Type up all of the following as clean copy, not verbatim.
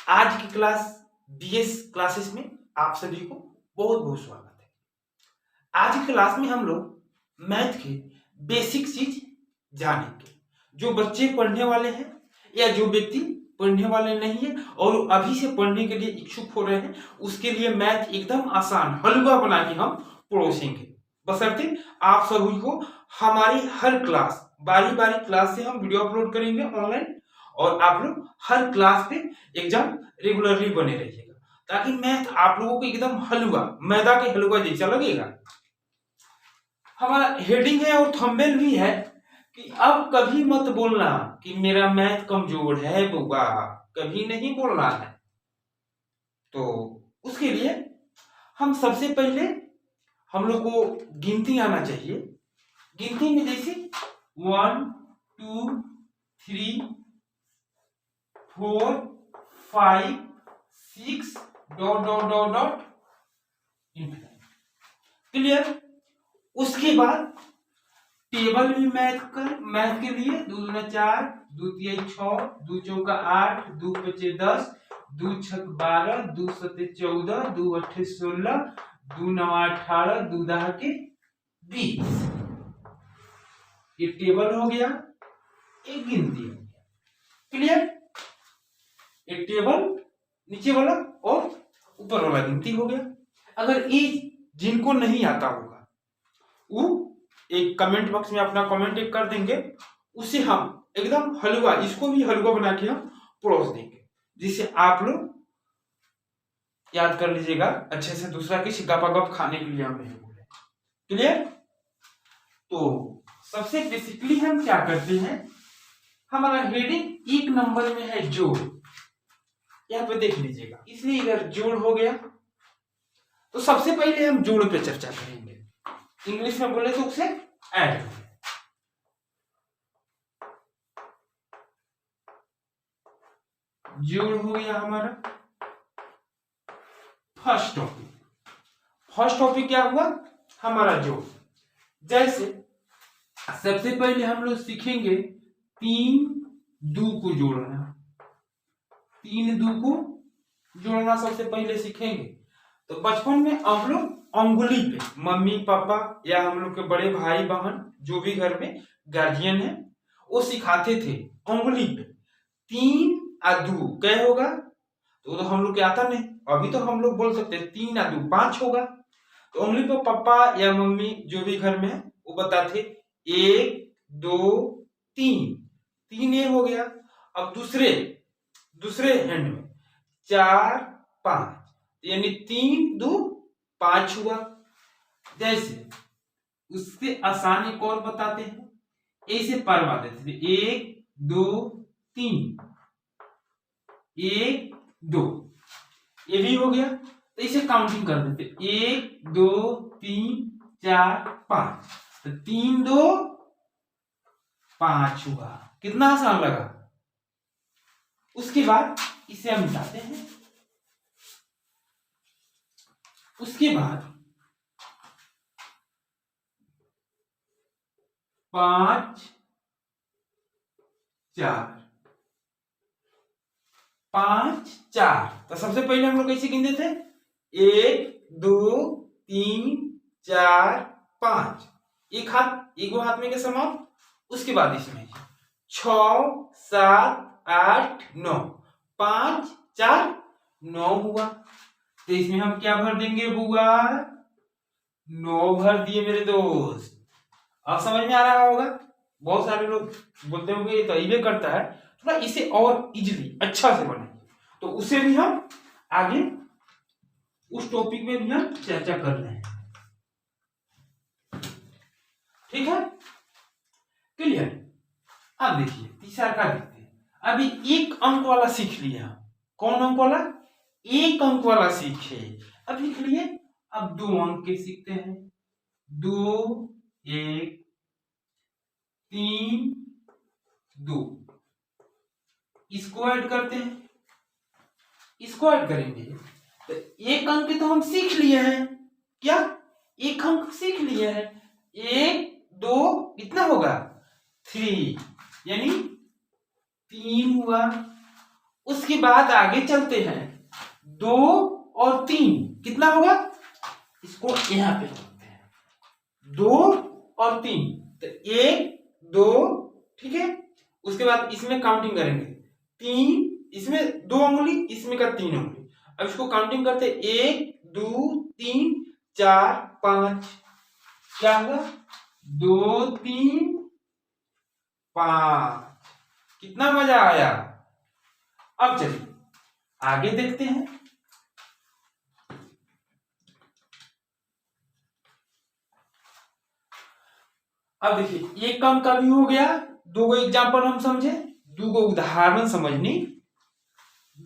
आज की class BS classes में आप सभी को बहुत बहुत स्वागत है। आज की क्लास में हम लोग मैथ के बेसिक चीज जानेंगे। जो बच्चे पढ़ने वाले हैं या जो व्यक्ति पढ़ने वाले नहीं है और अभी से पढ़ने के लिए इच्छुक हो रहे हैं, उसके लिए मैथ एकदम आसान हलवा बना के हम परोसेंगे। बशर्ते आप सभी को हमारी हर क्लास बारी बारी क्लास से हम वीडियो अपलोड करेंगे ऑनलाइन, और आप लोग हर क्लास पे एग्जाम रेगुलरली बने रहिएगा, ताकि मैथ आप लोगों को एकदम हलवा, मैदा के हलवा जैसा लगेगा। हमारा हेडिंग है और थंबनेल भी है कि अब कभी मत बोलना कि मेरा मैथ कमजोर है बुआ, कभी नहीं बोलना है। तो उसके लिए हम सबसे पहले हम लोग को गिनती आना चाहिए। गिनती में जैसे 1 2 3 4 5 6 dot dot dot dot infinity. Clear. उसके बाद टेबल भी मैथ के लिए 2 दूना 4, 2 तिया 6, 2 चौका 8, 2 पचे 10, 2 छक 12, 2 सते 14, 2 अट्ठे 16, 2 नवा 18, 2 दहा के 20। ये टेबल हो गया, एक गिनती हो गया। क्लियर। एक टेबल नीचे वाला और ऊपर वाला गिनती हो गया। अगर ये जिनको नहीं आता होगा वो एक कमेंट बॉक्स में अपना कमेंट एक कर देंगे, उससे हम एकदम हलवा, इसको भी हलवा बना के हम परोस देंगे, जिससे आप लोग याद कर लीजिएगा अच्छे से। दूसरा किसी गपागप खाने के लिए हम नहीं बोले। क्लियर। तो सबसे बेसिकली हम क्या करते हैं, हमारा हेडिंग 1 नंबर में है जोड़। यहाँ पे देख लीजिएगा, इसलिए इधर जोड़ हो गया। तो सबसे पहले हम जोड़ पे चर्चा करेंगे। इंग्लिश में बोले तो उसे ऐड। जोड़ हो गया हमारा फर्स्ट टॉपिक। फर्स्ट टॉपिक क्या हुआ हमारा जोड़। जैसे सबसे पहले हम लोग सीखेंगे 3 2 को जोड़ना। 3 2 को जोड़ना सबसे पहले सीखेंगे। तो बचपन में हम लोग अंगुली पे, मम्मी पापा या हम लोग के बड़े भाई बहन जो भी घर में गार्जियन है वो सिखाते थे अंगुली पे 3 और 2 क्या होगा। तो हम लोग के आता नहीं। अभी तो हम लोग बोल सकते हैं 3 और 2 5 होगा। तो उंगली पर पापा या मम्मी जो भी घर में है वो बताते 1 2 3, 3 ये हो गया। अब दूसरे हैंड में 4 5, यानी 3 2 5 हुआ। जैसे उससे आसान एक और बताते हैं, ऐसे परवा देते थे 1 2 3, 1 2, ये भी हो गया। तो इसे काउंटिंग कर देते 1 2 3 4 5। तो 3 2 5 हुआ। कितना आसान लगा। उसके बाद इसे हम मिटाते हैं। उसके बाद 5 4 5 4। तो सबसे पहले हम लोग कैसे गिनते थे 1 2 3 4 5, एक हाथ में के समाप्त। उसके बाद इसमें 6 7 8 9, 5 4 9 हुआ। तो इसमें हम क्या भर देंगे बुआ, 9 भर दिए मेरे दोस्त। अब समझ में आ रहा होगा। बहुत सारे लोग बोलते होंगे ये तो ये करता है, थोड़ा इसे और इजीली अच्छा से बनाइए। तो उसे भी हम आगे उस टॉपिक में भी हम चर्चा कर रहे हैं। ठीक है। क्लियर। अब देखिए तीसरा का देखते हैं। अभी 1 अंक वाला सीख लिया। कौन अंक वाला? 1 अंक वाला सीखे। अब लिख लिए। अब 2 अंक के सीखते हैं। 2 1 3 2, इसको ऐड करते हैं। इसको ऐड करेंगे तो 1 अंक के तो हम सीख लिए हैं। क्या 1 अंक सीख लिए हैं। 1 2 कितना होगा 3, यानी 3 हुआ। उसके बाद आगे चलते हैं, 2 और 3 कितना होगा, इसको यहां पे रखते हैं, 2 और 3 तो 1 2, ठीक है। उसके बाद इसमें काउंटिंग करेंगे, 3 इसमें 2 उंगली, इसमें का 3 उंगली। अब इसको काउंटिंग करते 1 2 3 4 5, क्या होगा 2 3 5। कितना मजा आया। अब चलिए आगे देखते हैं। अब देखिए एक काम का भी हो गया, 2 एग्जाम्पल हम समझे, 2 उदाहरण समझनी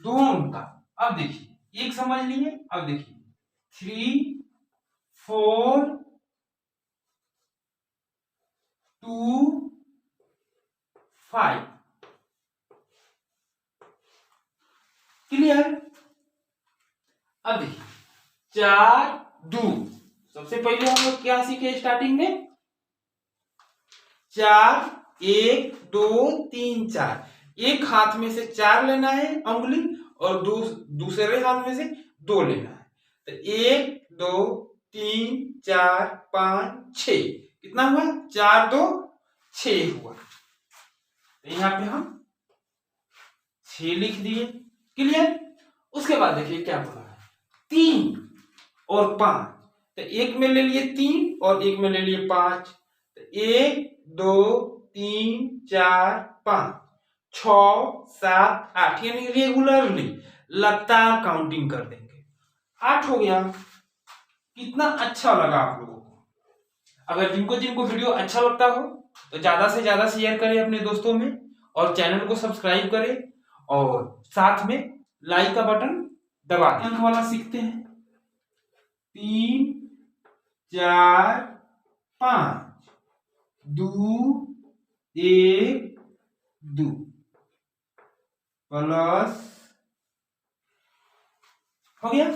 दोनों का। अब देखिए एक समझ लिए, अब देखिए 3 4 2 5, क्लियर। अब देखिए 4 2, सबसे पहले हम लोग क्या सीखे स्टार्टिंग में, 4 1 2 3 4, एक हाथ में से 4 लेना है उंगली और दूसरे हाथ में से 2 लेना है, तो 1 2 3 4 5 6, कितना हुआ 4 2 6 हुआ। तो यहां पे हम 6 लिख दिए, क्लियर। उसके बाद देखिए क्या बोला है, 3 और 5, तो एक में ले लिए 3 और एक में ले लिए 5, तो 1 2 3 4 5 6 7 8, यानी रेगुलरली लगातार काउंटिंग कर देंगे, 8 हो गया। कितना अच्छा लगा आप लोगों को। अगर जिनको जिनको वीडियो अच्छा लगता हो तो ज्यादा से ज्यादा शेयर करें अपने दोस्तों में, और चैनल को सब्सक्राइब करें, और साथ में लाइक का बटन दबा दें। अंक वाला सीखते हैं, 3 4 5 2 1 2 प्लस, हो गया।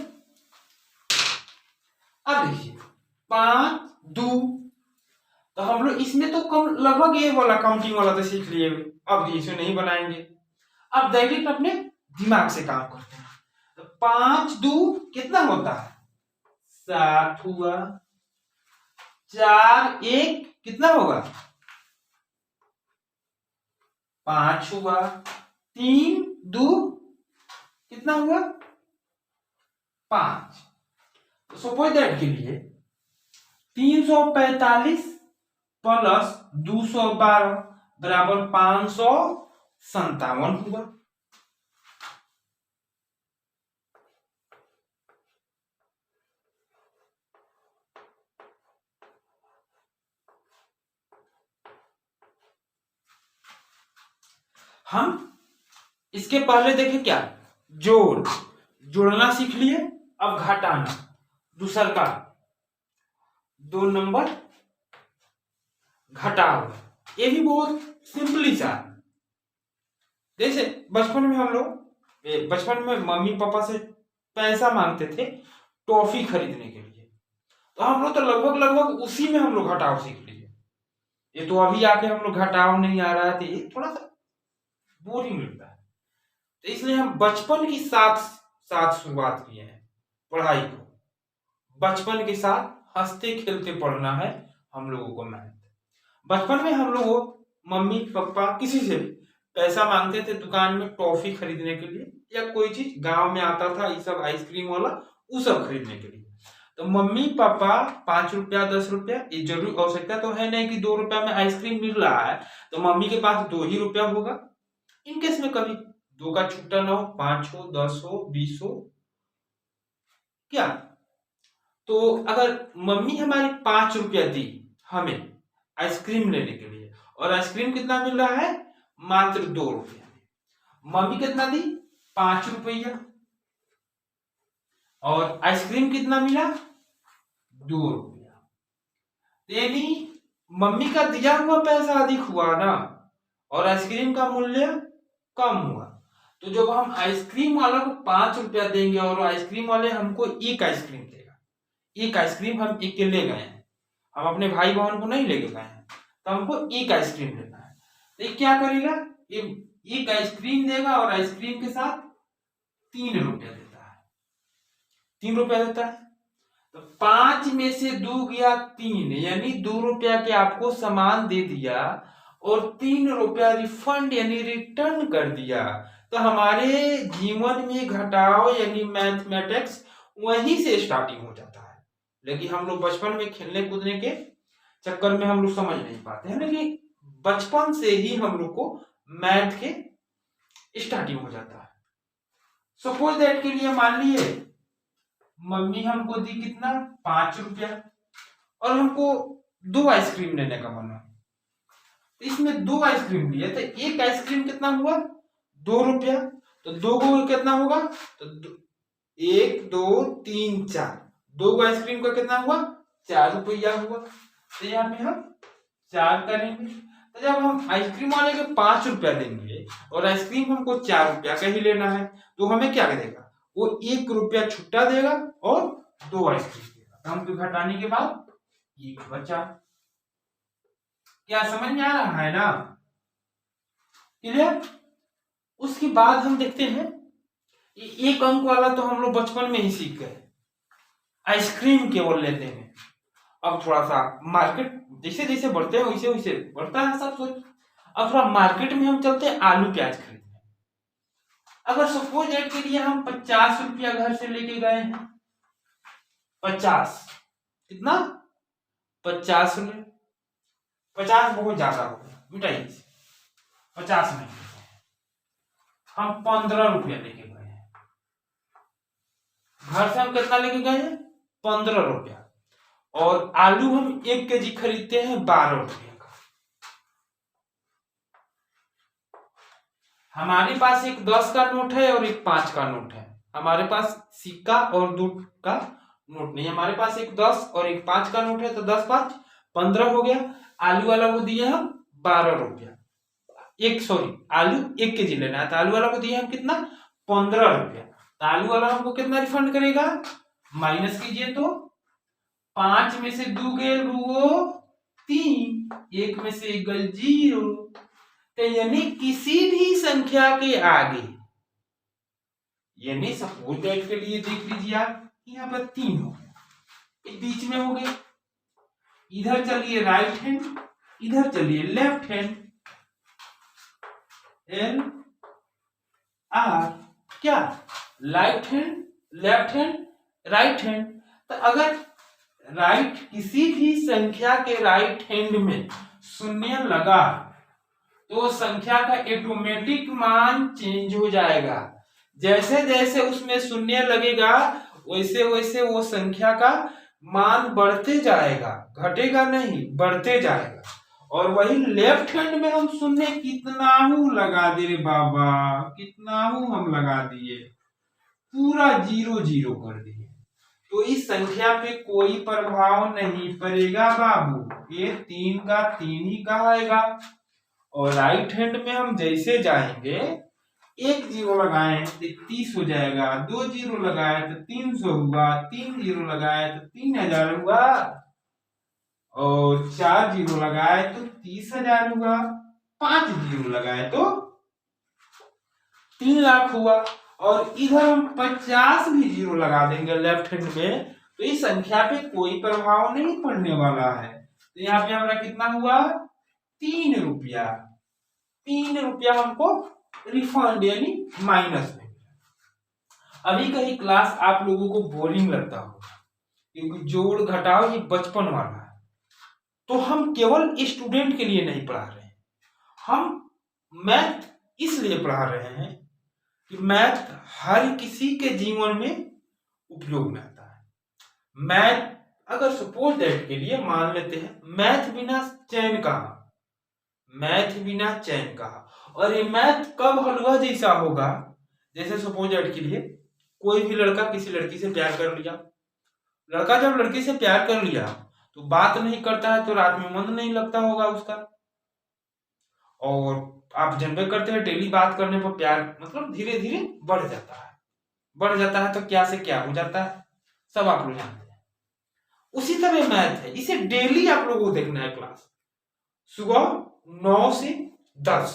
अब देखिए 5 2, तो हम लोग इसमें तो कम लगभग ये वाला काउंटिंग वाला तो सीख लिए, अब इसमें नहीं बनाएंगे। अब डायरेक्ट अपने दिमाग से काम करते हैं, तो 5 2 कितना होता है 7 हुआ, 4 1 कितना होगा 5 हुआ, 3 2 कितना हुआ 5। तो सपोज दैट के लिए 345 प्लस 212 बराबर 557 हुआ। हम इसके पहले देखें क्या, जोड़ना सीख लिए, अब घटाना, दूसरा का 2 नंबर घटाओ, ये भी बहुत सिंपली सा। जैसे बचपन में हम लोग, बचपन में मम्मी पापा से पैसा मांगते थे टॉफी खरीदने के लिए, तो हम लोग तो लगभग उसी में हम लोग घटाओ सीख लिए। ये तो अभी आके हम लोग घटाओ नहीं आ रहा है, तो ये थोड़ा सा बोरिंग लगता है, तो इसलिए हम बचपन के साथ शुरुआत किए हैं पढ़ाई को। बचपन के साथ हंसते खेलते पढ़ना है हम लोगों को मैथ। बचपन में हम लोग मम्मी पापा किसी से पैसा मांगते थे दुकान में टॉफी खरीदने के लिए, या कोई चीज गांव में आता था ये सब आइसक्रीम वाला, वो सब खरीदने के लिए। तो मम्मी पापा 5 रुपया 10 रुपया, ये जरूर आवश्यकता तो है नहीं कि 2 रुपया में आइसक्रीम मिल रहा है तो मम्मी के पास 2 ही रुपया होगा। इनकेस में कभी 2 का छुट्टा ना हो, 5 हो 10 हो 20 हो, क्या तो अगर मम्मी हमारी 5 रुपया दी हमें आइसक्रीम लेने के लिए, और आइसक्रीम कितना मिल रहा है मात्र 2 रुपया में, मम्मी कितना दी 5 रुपया, और आइसक्रीम कितना मिला 2 रुपया, यानी मम्मी का दिया हुआ पैसा अधिक हुआ ना, और आइसक्रीम का मूल्य कम हुआ। तो जब हम आइसक्रीम वाला को 5 रुपया देंगे और आइसक्रीम वाले हमको एक आइसक्रीम देगा, एक आइसक्रीम हम अकेले गए हैं, हम अपने भाई बहन को नहीं लेके गए हैं, तो हमको एक आइसक्रीम लेना है, तो ये क्या करेगा, ये एक आइसक्रीम देगा और आइसक्रीम के साथ 3 रुपया देता है, 3 रुपया देता है। तो 5 में से 2 गया 3, यानी 2 रुपया के आपको सामान दे दिया और 3 रुपया रिफंड यानी रिटर्न कर दिया। तो हमारे जीवन में घटाव यानी मैथमेटिक्स वहीं से स्टार्टिंग हो जाता है। लेकिन हम लोग बचपन में खेलने कूदने के चक्कर में हम लोग समझ नहीं पाते हैं, लेकिन बचपन से ही हम लोग को मैथ के स्टार्टिंग हो जाता है। सपोज दैट के लिए मान लिए मम्मी हमको दी कितना 5 रुपया और हमको 2 आइसक्रीम लेने का मन है। इसमें 2 आइसक्रीम लिए तो एक आइसक्रीम कितना हुआ 2 रुपया, तो 2 को कितना होगा तो 1 2 3 4, 2 आइसक्रीम का कितना हुआ 4 रुपया हुआ। तो यहाँ पे हम 4 करेंगे। तो जब हम आइसक्रीम वाले के 5 रुपया देंगे और आइसक्रीम हमको 4 रुपया का ही लेना है, तो हमें क्या देगा वो 1 रुपया छुट्टा देगा और 2 आइसक्रीम देगा। तो हमको घटाने के बाद 1 बचा। क्या समझ में आ रहा है ना? क्लियर? उसके बाद हम देखते हैं 1 अंक वाला तो हम लोग बचपन में ही सीख गए, आइसक्रीम केवल लेते हैं। अब थोड़ा सा मार्केट जैसे जैसे बढ़ते हैं वैसे वैसे बढ़ता है सब कुछ। अब थोड़ा मार्केट में हम चलते हैं आलू प्याज खरीदने। अगर सपोज डेट के लिए हम 50 रुपया घर से लेके गए हैं, 50 कितना 50 बहुत ज्यादा हो गया, मिटाइए 50 नहीं, हम 15 रुपया लेके गए हैं घर से। हम कितना लेके गए हैं 15 रुपया, और आलू हम 1 केजी खरीदते हैं 12 रुपये का। हमारे पास एक 10 का नोट है और एक 5 का नोट है। हमारे पास सिक्का और 2 का नोट नहीं, हमारे पास एक 10 और एक 5 का नोट है। तो 10 5 15 हो गया। आलू वाला को दिए हम 12 रुपया, आलू 1 केजी लेना है तो आलू वाला को दिए हम कितना 15 रुपया। तो आलू वाला हमको कितना रिफंड करेगा, माइनस कीजिए तो 5 में से 2 गए 3, 1 में से 1 गए 0। तो यानी किसी भी संख्या के आगे, यानी सपोज दैट के लिए देख लीजिए आप यहाँ पर 3 हो गया, बीच में हो गए। इधर चलिए राइट हैंड, इधर चलिए लेफ्ट हैंड, L R क्या right hand left hand right hand. तो अगर राइट किसी भी संख्या के राइट हैंड में शून्य लगा तो संख्या का ऑटोमेटिक मान चेंज हो जाएगा। जैसे जैसे उसमें शून्य लगेगा वैसे वैसे वो संख्या का मान बढ़ते जाएगा, घटेगा नहीं, बढ़ते जाएगा। और वही लेफ्ट हैंड में हम शून्य कितना लगा दे रे बाबा, कितना हम लगा दिए, पूरा 0 0 कर दिए। तो इस संख्या पे कोई प्रभाव नहीं पड़ेगा बाबू, ये 3 का 3 ही कहाएगा। और राइट हैंड में हम जैसे जाएंगे 1 0 लगाए तो 30 हो जाएगा, 2 0 लगाए तो 300 हुआ, 3 0 लगाए तो 3000 हुआ, और 4 0 लगाए तो 30,000 हुआ, 5 0 लगाए तो 3 लाख हुआ। और इधर हम 50 भी 0 लगा देंगे लेफ्ट हैंड में तो इस संख्या पे कोई प्रभाव नहीं पड़ने वाला है। तो यहाँ पे हमारा कितना हुआ 3 रुपया, 3 रुपया हमको रिफंड यानी माइनस में। अभी कहीं क्लास आप लोगों को बोरिंग लगता होगा क्योंकि जोड़ घटाव ये बचपन वाला है। तो हम केवल स्टूडेंट के लिए नहीं पढ़ा रहे हैं, हम मैथ इसलिए पढ़ा रहे हैं कि मैथ हर किसी के जीवन में उपयोग में आता है। मैथ अगर सपोज दैट के लिए मान लेते हैं मैथ बिना चैन कहा, मैथ बिना चैन कहा, और ये मैथ कब हलवा जैसा होगा, जैसे सपोज दैट के लिए कोई भी लड़का किसी लड़की से प्यार कर लिया, लड़का जब लड़की से प्यार कर लिया तो बात नहीं करता है तो रात में मन नहीं लगता होगा उसका, और आप जनबे करते हैं डेली बात करने पर प्यार मतलब धीरे धीरे बढ़ जाता है, बढ़ जाता है तो क्या से क्या हो जाता है सब आप लोग जानते हैं। उसी तरह मैथ है, इसे डेली आप लोगों को देखना है। क्लास सुबह 9 से 10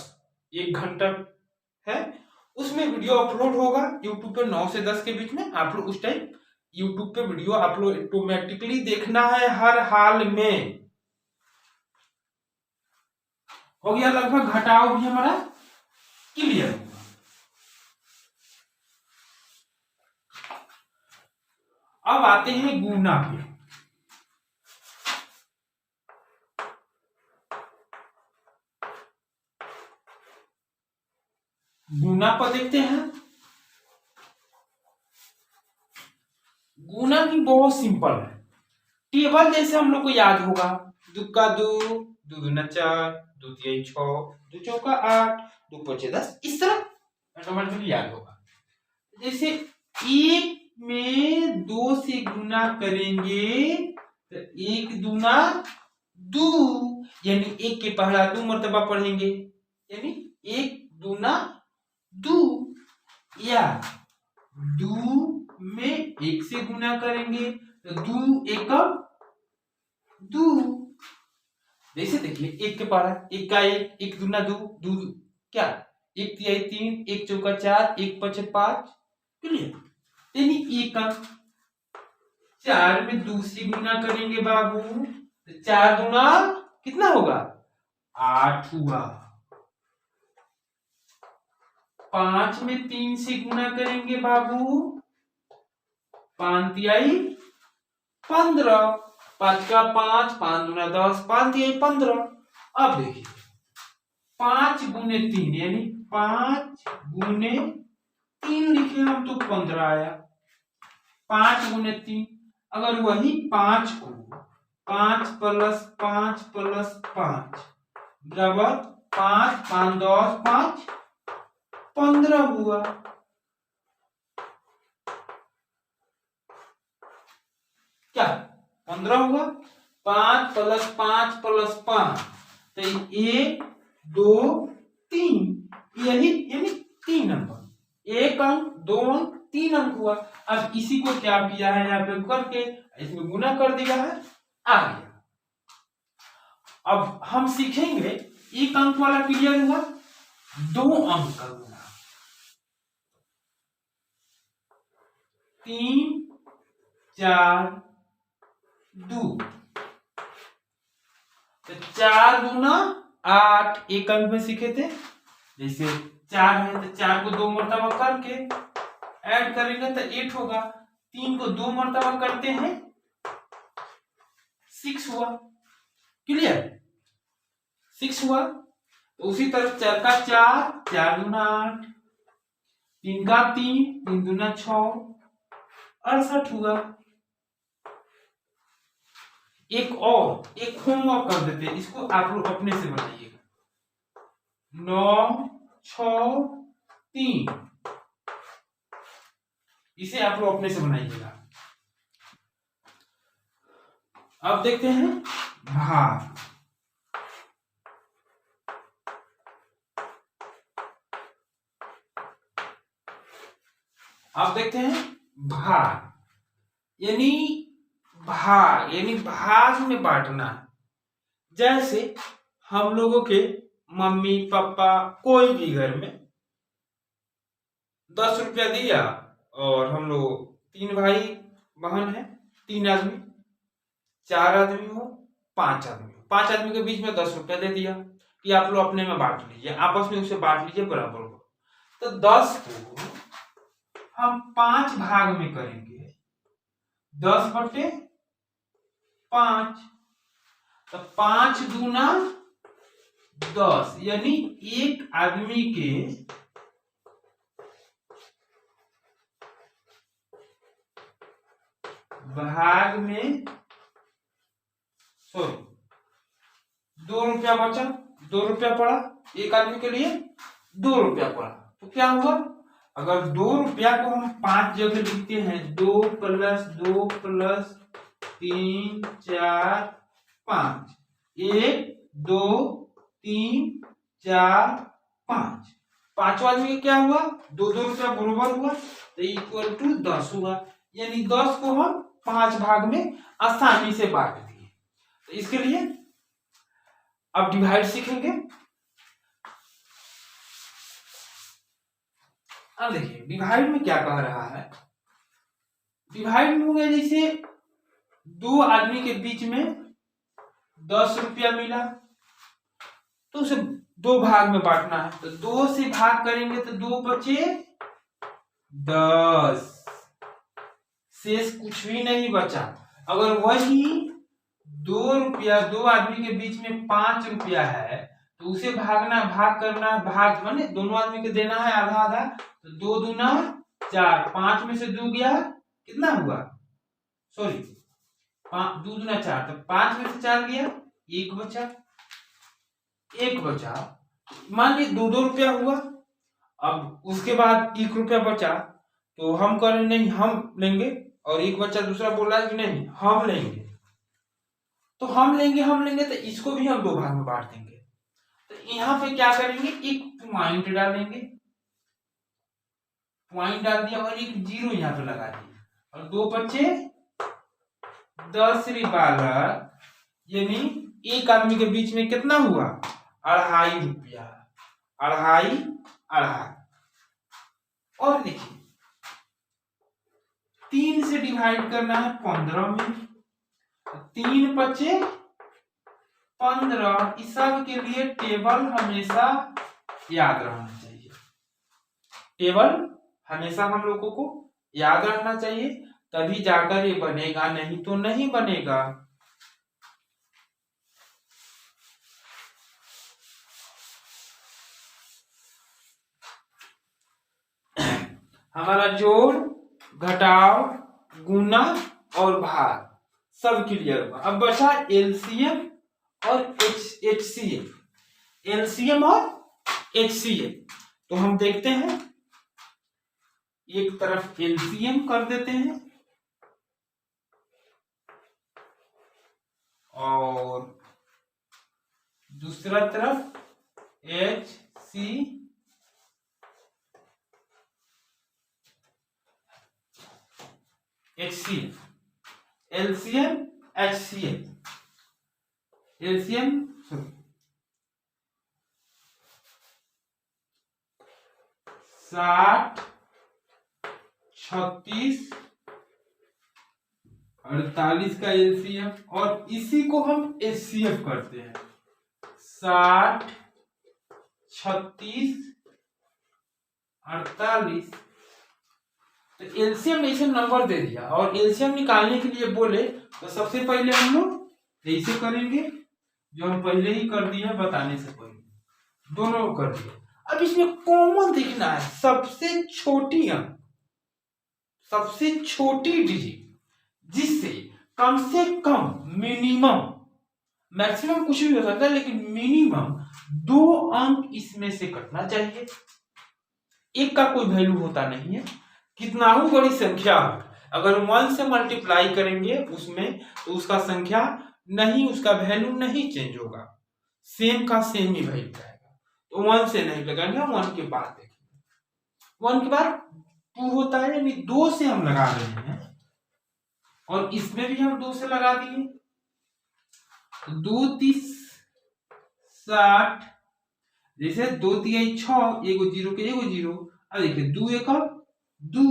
1 घंटा है, उसमें वीडियो अपलोड होगा यूट्यूब पे 9 से 10 के बीच में। आप लोग उस टाइम यूट्यूब पे वीडियो आप लोग ऑटोमेटिकली देखना है हर हाल में। हो गया लगभग, घटाओ भी हमारा क्लियर हुआ। अब आते हैं गुना पे। गुना पर देखते हैं। गुना भी बहुत सिंपल है, टेबल जैसे हम लोग को याद होगा, दो का दो, दो दूना चार, दो तिहाई 6, दो चौका 8, दो पचे 10, इस तरह ऑटोमेटिकली याद होगा। जैसे एक में 2 से गुना करेंगे तो एक दूना दो, यानी एक के पहला 2 मर्तबा पढ़ेंगे, यानी एक दूना दो, या दो में एक से गुना करेंगे तो दो एकम दो। जैसे देखिए एक के पहला एक का एक, एक दूना दो, दो क्या एक तिहाई 3, एक चौका 4, एक पचे 5, क्लियर। यानी एक अंक 4 में 2 से गुना करेंगे बाबू तो 4 दूना कितना होगा 8 हुआ। 5 में 3 से गुना करेंगे बाबू, 5 तिहाई 15, 5 का 5, 5 दूना 10, 5 तिहाई 15। अब देखिए 5 गुने 3 यानी 5 गुने 3 लिखे हम तो 15 आया। 5 गुने 3, अगर वही 5 को 5 प्लस 5 प्लस 5 बराबर 5, 5 10, 5 15 हुआ। क्या 15 हुआ। 5 प्लस 5 प्लस 5 तो 1 2 3, यही यानी 3 नंबर, 1 अंक 2 अंक 3 अंक हुआ। अब इसी को क्या किया है यहाँ पे करके इसमें गुना कर दिया है, आ गया। अब हम सीखेंगे 1 अंक वाला क्लियर हुआ, 2 अंक का गुना 3 4 2, तो 4 दूना 8, 1 अंक में सीखे थे। जैसे 4 है तो 4 को 2 मर्तबा करके ऐड करेंगे तो 8 होगा। 3 को 2 मर्तबा करते हैं 6 हुआ, क्लियर 6 हुआ। तो उसी तरह 4 का 4, 4 दूना 8, 3 का 3, 3 दूना 6, 68 हुआ। एक और एक होमवर्क कर देते हैं, इसको आप लोग अपने से बनाइएगा। 9 6 3, इसे आप लोग अपने से बनाइएगा। अब देखते हैं भाग। अब देखते हैं भाग, यानी भाग में बांटना। जैसे हम लोगों के मम्मी पापा कोई भी घर में 10 रुपया दिया और हम लोग 3 भाई बहन है, 3 आदमी, 4 आदमी हो, 5 आदमी हो, 5 आदमी के बीच में 10 रुपया दे दिया कि आप लोग अपने में बांट लीजिए, आपस में उसे बांट लीजिए बराबर हो। तो 10 को हम 5 भाग में करेंगे, 10 बटे 5, तो 5 दूना 10, यानी एक आदमी के भाग में 2 रुपया बचा, 2 रुपया पड़ा, एक आदमी के लिए 2 रुपया पड़ा। तो क्या हुआ, अगर 2 रुपया को हम 5 जगह लिखते हैं, 2 प्लस 2 प्लस 3 4 5, 1 2 3 4 5, 5 आदमी का क्या हुआ 2 रुपया बराबर हुआ, तो इक्वल टू 10 हुआ। यानी 10 को हम 5 भाग में आसानी से बांट दिए। तो इसके लिए अब डिवाइड सीखेंगे। अब देखिए डिवाइड में क्या कह रहा है, डिवाइड में हो गया जैसे दो आदमी के बीच में 10 रुपया मिला तो उसे दो भाग में बांटना है, तो 2 से भाग करेंगे तो 2 बचे 10, शेष कुछ भी नहीं बचा। अगर वही 2 रुपया दो आदमी के बीच में 5 रुपया है तो उसे भागना भाग करना, भाग माने दोनों आदमी को देना है आधा आधा, तो 2 दूना 4, 5 में से 2 गया कितना हुआ, सॉरी 2 दूना 4, तो 5 में से 4 गया, 1 बचा, 1 बचा, मान ली 2 रुपया हुआ। अब उसके बाद 1 रुपया बचा तो हम करें नहीं हम लेंगे, और 1 बच्चा दूसरा बोला है कि नहीं हम लेंगे, तो हम लेंगे तो इसको भी हम 2 भाग में बांट देंगे। तो यहाँ पे क्या करेंगे, एक पॉइंट डालेंगे, पॉइंट डाल दिया और एक 0 यहाँ पे लगा दिया, और 2 बच्चे 10 12, यानी एक आदमी के बीच में कितना हुआ, 2.5 रुपया, 2.5। और देखिए 3 से डिवाइड करना है 15 में, 3 बचे 15। इस सब के लिए टेबल हमेशा याद रहना चाहिए, टेबल हमेशा हम लोगों को याद रखना चाहिए, तभी जाकर ये बनेगा, नहीं तो नहीं बनेगा। हमारा जोड़ घटाव गुना और भाग सब क्लियर हुआ। अब बचा एलसीएम और एचसीएफ, एलसीएम और एचसीएफ। तो हम देखते हैं, एक तरफ एलसीएम कर देते हैं और दूसरा तरफ एचसीएफ, एलसीएम एचसीएफ, एलसीएम 60 36 48 का एलसीएम, और इसी को हम एचसीएफ करते हैं, 60 36 48। तो एलसीएम ऐसे नंबर दे दिया और एलसीएम निकालने के लिए बोले तो सबसे पहले हम लोग ऐसे करेंगे, जो हम पहले ही कर दिए बताने से पहले, दोनों कर दिए। अब इसमें कॉमन देखना है, सबसे छोटी अंक, सबसे छोटी डिजिट, जिससे कम से कम मिनिमम, मैक्सिमम कुछ भी हो सकता है लेकिन मिनिमम 2 अंक इसमें से कटना चाहिए। एक का कोई वैल्यू होता नहीं है, कितना ही बड़ी संख्या हो, अगर 1 से मल्टीप्लाई करेंगे उसमें तो उसका संख्या नहीं, उसका वैल्यू नहीं चेंज होगा, सेम का सेम ही वैल्यू रहेगा। तो 1 से नहीं लगाएंगे, 1 के बाद देखेंगे, 1 के बाद 2 होता है, यानी 2 से हम लगा रहे हैं, और इसमें भी हम 2 से लगा दिए, 2 30 60, जैसे 2 3 6, एगो 0 के एगो 0। अब देखिए 2 1 2,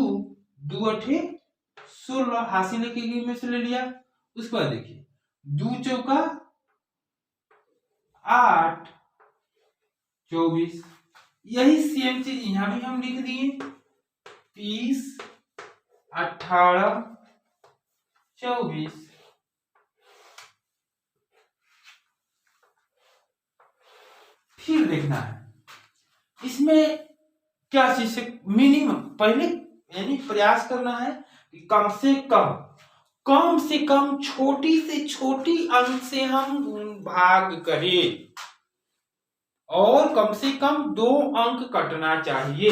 2 8 16, हासिल के में से ले लिया। उसके बाद देखिए 2 चौका 8 24, यही सेम चीज यहां भी हम लिख दिए, 30 18 24। फिर देखना है इसमें क्या चीज से मिनिमम, पहले यानी प्रयास करना है कि कम से कम छोटी से छोटी अंक से हम भाग करें, और कम से कम 2 अंक कटना चाहिए,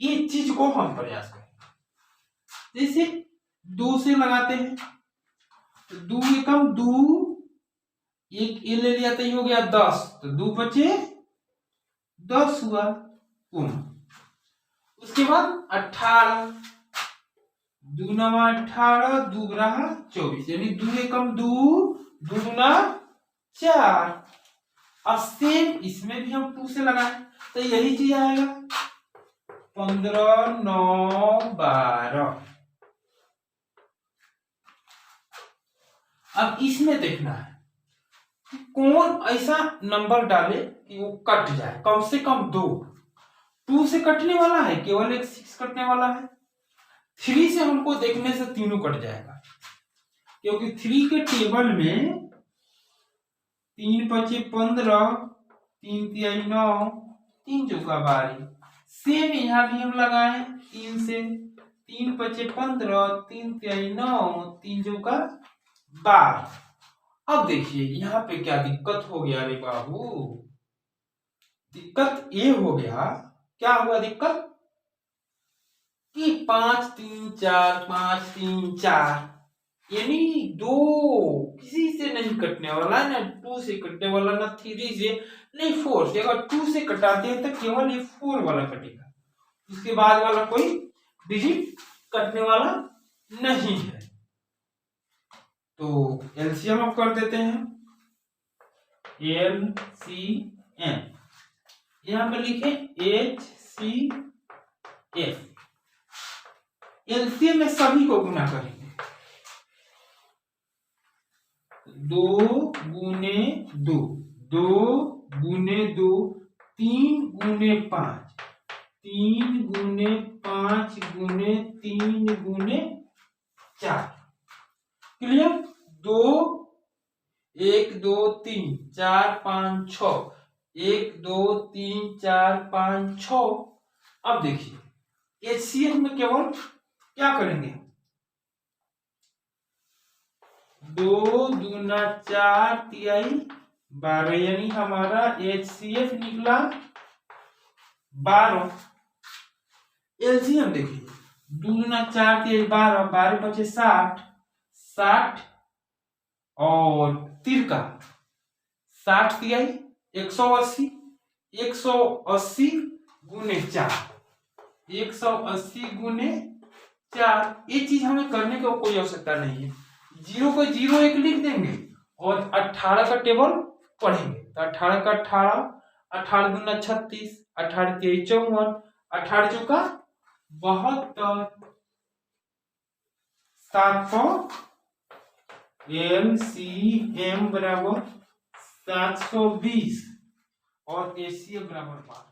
ये चीज को हम प्रयास करें। जैसे 2 से लगाते हैं, 2 एकम 2, एक ए ले लिया तो ये हो गया 10, तो 2 बचे 10 हुआ, उसके बाद 18, 2 9 18, 2 रहा 24, यानी 2 एकम 2, 2 दूना 4। अब सेम इसमें भी हम 2 से लगाएं तो यही चीज आएगा, 15 9 12। अब इसमें देखना है कि कौन ऐसा नंबर डाले कि वो कट जाए, कम से कम 2 से कटने वाला है, केवल एक 6 कटने वाला है। 3 से हमको देखने से तीनों कट जाएगा, क्योंकि 3 के टेबल में 3 पचे 15, 3 तिहाई 9, 3 चौका 12। सेम यहाँ भी हम लगाए 3 से, 3 पचे 15, 3 तिहाई 9, 3 चौका 12। अब देखिए यहाँ पे क्या दिक्कत हो गया रे बाबू, दिक्कत ये हो गया, क्या हुआ दिक्कत कि 5 3 4, 5 3 4, यानी 2 किसी से नहीं कटने वाला, ना 2 से कटने वाला, ना 3 से, नहीं 4 से। अगर 2 से कटाते हैं तो केवल ये 4 वाला कटेगा, उसके बाद वाला कोई डिजिट कटने वाला नहीं है। तो एलसीएम अब कर देते हैं, एलसीएम यहां पर लिखे HCF। एलसीएम में सभी को गुना करेंगे, 2 गुने 2, 2 गुने 2, 3 गुने 5, 3 गुने 5 गुने 3 गुने 4। क्लियर? 2 1 2 3 4 5 6, 1 2 3 4 5 6। अब देखिए एचसीएफ में केवल क्या करेंगे, 2 दूना 4 तिहाई 12, यानी हमारा एचसीएफ निकला 12। एलसीएम देखिए, 2 दूना 4 तिहाई 12, 12 बचे 60, 60 और 3 का 60 तिहाई 180, 180 गुने 4, 180 गुने 4। ये चीज हमें करने की कोई आवश्यकता नहीं है, 0 को 0 1 लिख देंगे और 18 का टेबल पढ़ेंगे। तो 18 का 18, 18 दूना 36, 18 तिहाई 54, 18 चौका 72, 700। एलसीएम बराबर 720 और एचसीएफ बराबर 12।